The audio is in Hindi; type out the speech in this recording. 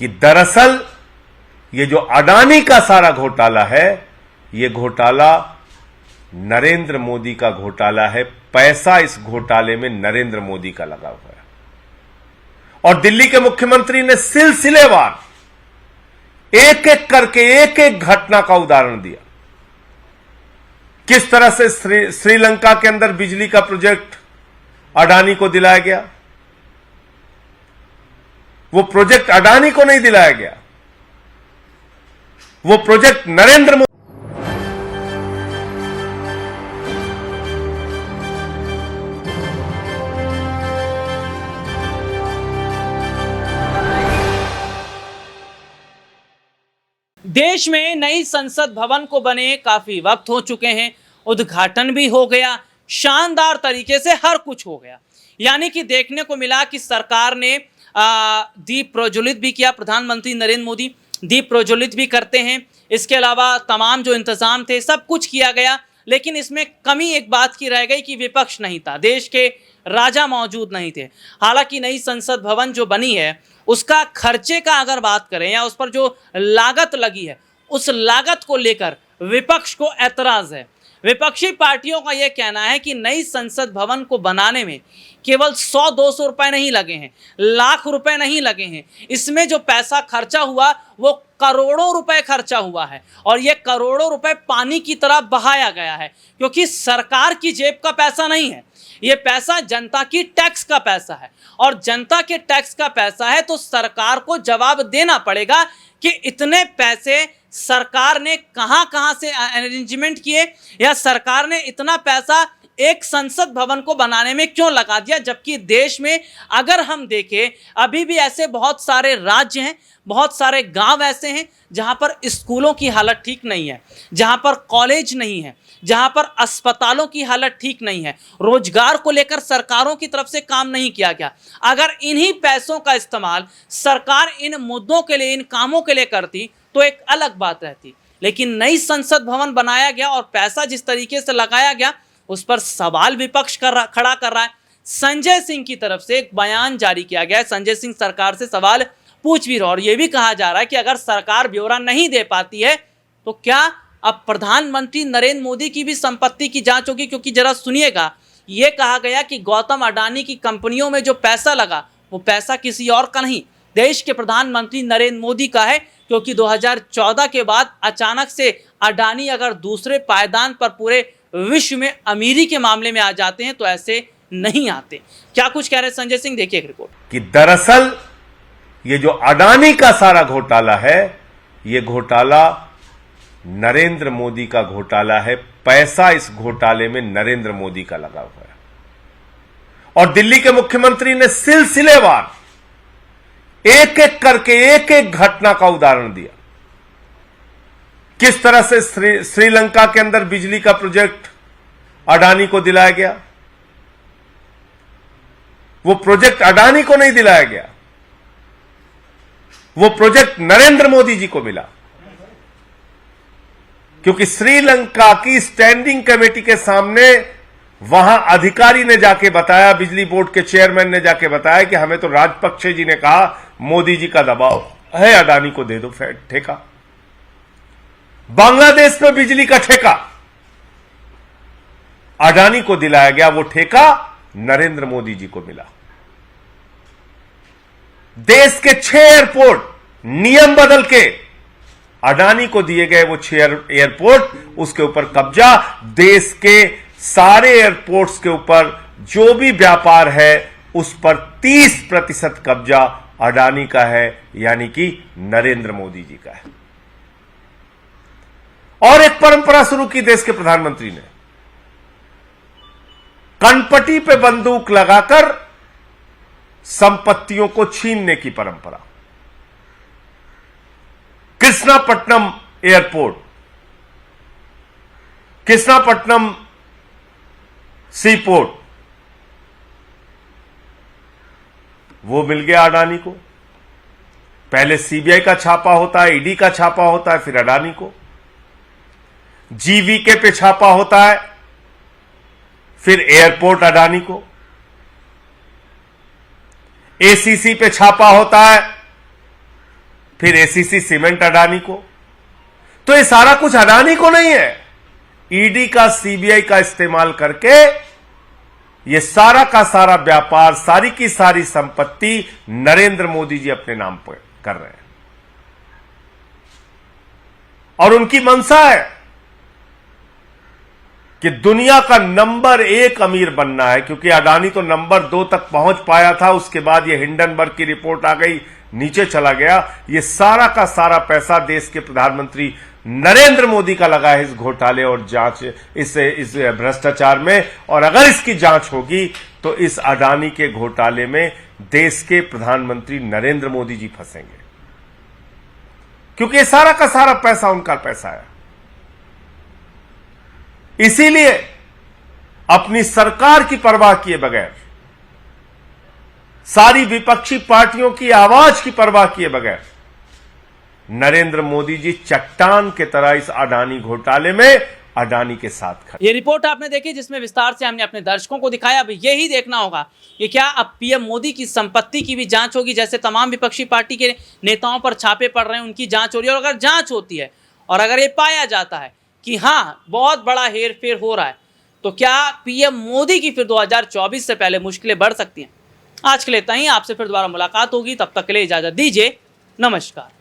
कि दरअसल ये जो अडानी का सारा घोटाला है, ये घोटाला नरेंद्र मोदी का घोटाला है। पैसा इस घोटाले में नरेंद्र मोदी का लगा हुआ है। और दिल्ली के मुख्यमंत्री ने सिलसिलेवार एक एक करके एक एक घटना का उदाहरण दिया। किस तरह से श्रीलंका के अंदर बिजली का प्रोजेक्ट अडानी को दिलाया गया। वो प्रोजेक्ट अडानी को नहीं दिलाया गया, वो प्रोजेक्ट नरेंद्र मोदी। देश में नई संसद भवन को बने काफी वक्त हो चुके हैं, उद्घाटन भी हो गया, शानदार तरीके से हर कुछ हो गया। यानी कि देखने को मिला कि सरकार ने दीप प्रज्वलित भी किया। प्रधानमंत्री नरेंद्र मोदी दीप प्रज्वलित भी करते हैं। इसके अलावा तमाम जो इंतजाम थे सब कुछ किया गया। लेकिन इसमें कमी एक बात की रह गई कि विपक्ष नहीं था, देश के राजा मौजूद नहीं थे। हालांकि नई संसद भवन जो बनी है उसका खर्चे का अगर बात करें या उस पर जो लागत लगी है उस लागत को लेकर विपक्ष को ऐतराज है। विपक्षी पार्टियों का यह कहना है कि नई संसद भवन को बनाने में केवल 100-200 रुपए नहीं लगे हैं, लाख रुपए नहीं लगे हैं। इसमें जो पैसा खर्चा हुआ वो करोड़ों रुपए खर्चा हुआ है और ये करोड़ों रुपए पानी की तरह बहाया गया है, क्योंकि सरकार की जेब का पैसा नहीं है, ये पैसा जनता की टैक्स का पैसा है। और जनता के टैक्स का पैसा है तो सरकार को जवाब देना पड़ेगा कि इतने पैसे सरकार ने कहां से अरेंजमेंट किए या सरकार ने इतना पैसा एक संसद भवन को बनाने में क्यों लगा दिया। जबकि देश में अगर हम देखें अभी भी ऐसे बहुत सारे राज्य हैं, बहुत सारे गांव ऐसे हैं जहां पर स्कूलों की हालत ठीक नहीं है, जहां पर कॉलेज नहीं है, जहां पर अस्पतालों की हालत ठीक नहीं है, रोजगार को लेकर सरकारों की तरफ से काम नहीं किया गया। अगर इन्हीं पैसों का इस्तेमाल सरकार इन मुद्दों के लिए, इन कामों के लिए करती तो एक अलग बात रहती। लेकिन नई संसद भवन बनाया गया और पैसा जिस तरीके से लगाया गया उस पर सवाल विपक्ष खड़ा कर रहा है। संजय सिंह की तरफ से एक बयान जारी किया गया है। संजय सिंह सरकार से सवाल पूछ भी रहा और यह भी कहा जा रहा है कि अगर सरकार ब्यौरा नहीं दे पाती है तो क्या अब प्रधानमंत्री नरेंद्र मोदी की भी संपत्ति की जांच होगी। क्योंकि जरा सुनिएगा, यह कहा गया कि गौतम अडानी की कंपनियों में जो पैसा लगा वो पैसा किसी और का नहीं, देश के प्रधानमंत्री नरेंद्र मोदी का है। क्योंकि 2014 के बाद अचानक से अडानी अगर दूसरे पायदान पर पूरे विश्व में अमीरी के मामले में आ जाते हैं तो ऐसे नहीं आते। क्या कुछ कह रहे संजय सिंह, देखिए एक रिपोर्ट। कि दरअसल ये जो अडानी का सारा घोटाला है, ये घोटाला नरेंद्र मोदी का घोटाला है। पैसा इस घोटाले में नरेंद्र मोदी का लगा हुआ है। और दिल्ली के मुख्यमंत्री ने सिलसिलेवार एक एक करके एक एक घटना का उदाहरण दिया। किस तरह से श्रीलंका के अंदर बिजली का प्रोजेक्ट अडानी को दिलाया गया। वो प्रोजेक्ट अडानी को नहीं दिलाया गया, वो प्रोजेक्ट नरेंद्र मोदी जी को मिला। क्योंकि श्रीलंका की स्टैंडिंग कमेटी के सामने वहां अधिकारी ने जाके बताया, बिजली बोर्ड के चेयरमैन ने जाके बताया कि हमें तो राजपक्षे जी ने कहा मोदी जी का दबाव है, अडानी को दे दो ठेका। बांग्लादेश में बिजली का ठेका अडानी को दिलाया गया, वो ठेका नरेंद्र मोदी जी को मिला। देश के 6 एयरपोर्ट नियम बदल के अडानी को दिए गए, वो 6 एयरपोर्ट, उसके ऊपर कब्जा। देश के सारे एयरपोर्ट्स के ऊपर जो भी व्यापार है उस पर 30% कब्जा अडानी का है, यानी कि नरेंद्र मोदी जी का है। और एक परंपरा शुरू की देश के प्रधानमंत्री ने, कनपटी पे बंदूक लगाकर संपत्तियों को छीनने की परंपरा। कृष्णापट्टनम एयरपोर्ट, कृष्णापट्टनम सीपोर्ट, वो मिल गया अडानी को। पहले सीबीआई का छापा होता है, ईडी का छापा होता है, फिर अडानी को। जीवीके पे छापा होता है, फिर एयरपोर्ट अडानी को। एसीसी पे छापा होता है, फिर एसीसी सीमेंट अडानी को। तो ये सारा कुछ अडानी को नहीं है, ईडी का, सीबीआई का इस्तेमाल करके ये सारा का सारा व्यापार, सारी की सारी संपत्ति नरेंद्र मोदी जी अपने नाम पर कर रहे हैं। और उनकी मंशा है कि दुनिया का नंबर 1 अमीर बनना है, क्योंकि अडानी तो नंबर 2 तक पहुंच पाया था, उसके बाद ये हिंडनबर्ग की रिपोर्ट आ गई, नीचे चला गया। ये सारा का सारा पैसा देश के प्रधानमंत्री नरेंद्र मोदी का लगा है इस घोटाले और जांच, इस भ्रष्टाचार में। और अगर इसकी जांच होगी तो इस अडानी के घोटाले में देश के प्रधानमंत्री नरेंद्र मोदी जी फंसेंगे, क्योंकि ये सारा का सारा पैसा उनका पैसा है। इसीलिए अपनी सरकार की परवाह किए बगैर, सारी विपक्षी पार्टियों की आवाज की परवाह किए बगैर नरेंद्र मोदी जी चट्टान के तरह इस अडानी घोटाले में अडानी के साथ खड़े। ये रिपोर्ट आपने देखी जिसमें विस्तार से हमने अपने दर्शकों को दिखाया। अब यही देखना होगा कि क्या अब पीएम मोदी की संपत्ति की भी जांच होगी, जैसे तमाम विपक्षी पार्टी के नेताओं पर छापे पड़ रहे हैं, उनकी जांच हो रही है। और अगर जांच होती है और अगर ये पाया जाता है कि हाँ बहुत बड़ा हेरफेर हो रहा है, तो क्या पीएम मोदी की फिर 2024 से पहले मुश्किलें बढ़ सकती हैं। आज के लिए इतना ही, आपसे फिर दोबारा मुलाकात होगी, तब तक के लिए इजाजत दीजिए, नमस्कार।